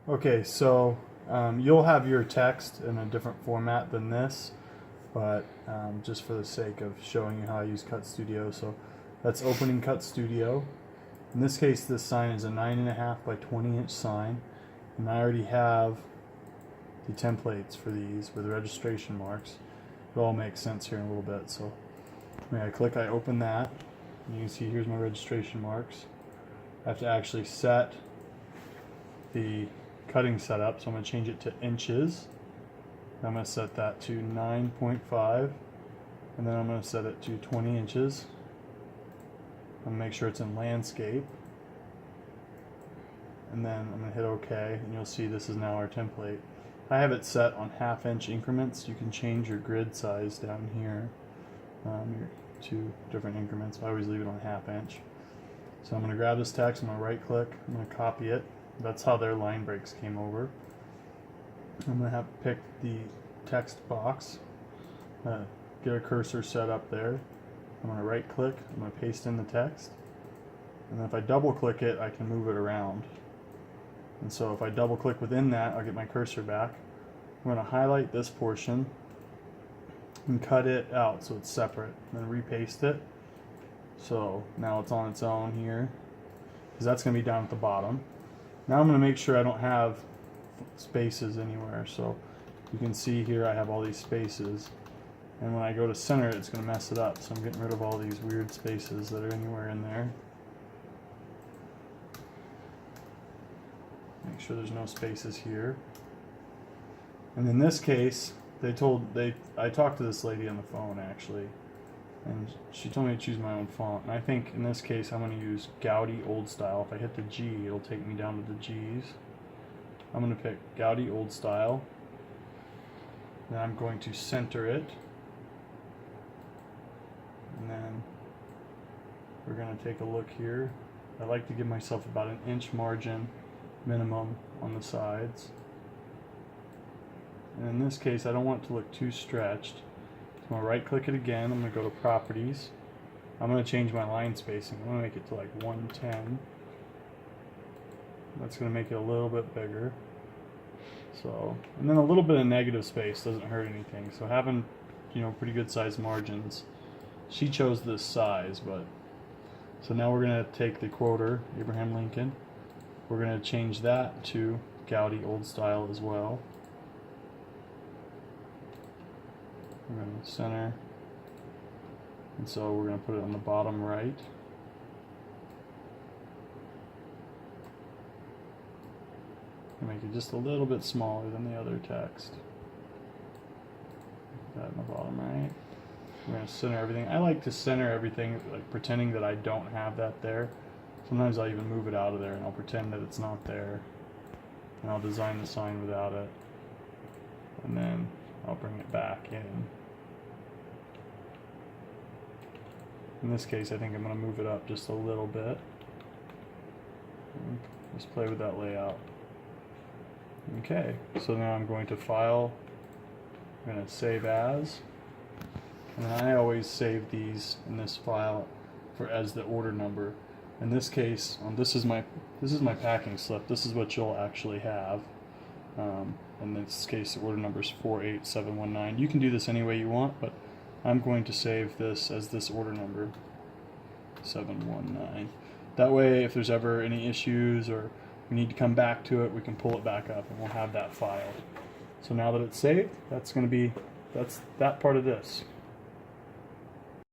Okay, so you'll have your text in a different format than this, but just for the sake of showing you how I use Cut Studio, so that's opening Cut Studio. In this case, this sign is a 9.5 by 20-inch sign, and I already have the templates for these with registration marks. It all makes sense here in a little bit. So when I click, I open that, and you can see here's my registration marks. I have to actually set the cutting setup, so I'm going to change it to inches. I'm going to set that to 9.5, and then I'm going to set it to 20 inches. I'm going to make sure it's in landscape, and then I'm going to hit OK, and you'll see this is now our template. I have it set on ½ inch increments. You can change your grid size down here, your 2 different increments. I always leave it on ½ inch. So I'm going to grab this text, I'm going to right click, I'm going to copy it. That's how their line breaks came over. I'm going to have to pick the text box, get a cursor set up there. I'm going to right click, I'm going to paste in the text, and then if I double click it, I can move it around. And so if I double click within that, I'll get my cursor back. I'm going to highlight this portion and cut it out so it's separate, and then repaste it. So now it's on its own here, because that's going to be down at the bottom. Now I'm going to make sure I don't have spaces anywhere. So you can see here I have all these spaces, and when I go to center it, it's going to mess it up. So I'm getting rid of all these weird spaces that are anywhere in there. Make sure there's no spaces here. And in this case, I talked to this lady on the phone actually, and she told me to choose my own font. And I think in this case I'm going to use Gaudy Old Style. If I hit the G, it'll take me down to the G's. I'm going to pick Gaudy Old Style. Then I'm going to center it. And then we're going to take a look here. I like to give myself about an inch margin minimum on the sides. And in this case, I don't want it to look too stretched. So I'm going to right click it again. I'm going to go to Properties. I'm going to change my line spacing. I'm going to make it to like 110. That's going to make it a little bit bigger. So, and then a little bit of negative space doesn't hurt anything. So having, pretty good sized margins. She chose this size, but so now we're going to take the quoter, Abraham Lincoln. We're going to change that to Gaudy Old Style as well. We're going to center, and so we're going to put it on the bottom right. And make it just a little bit smaller than the other text. Put that in the bottom right. We're going to center everything. I like to center everything, like pretending that I don't have that there. Sometimes I'll even move it out of there and I'll pretend that it's not there. And I'll design the sign without it. And then I'll bring it back in. In this case, I think I'm going to move it up just a little bit. Just play with that layout. Okay, so now I'm going to File, I'm going to Save As. And I always save these in this file as the order number. In this case, this is my packing slip. This is what you'll actually have. In this case, the order number is 48719. You can do this any way you want, but I'm going to save this as this order number, 719. That way, if there's ever any issues or we need to come back to it, we can pull it back up and we'll have that file. So now that it's saved, that's that part of this.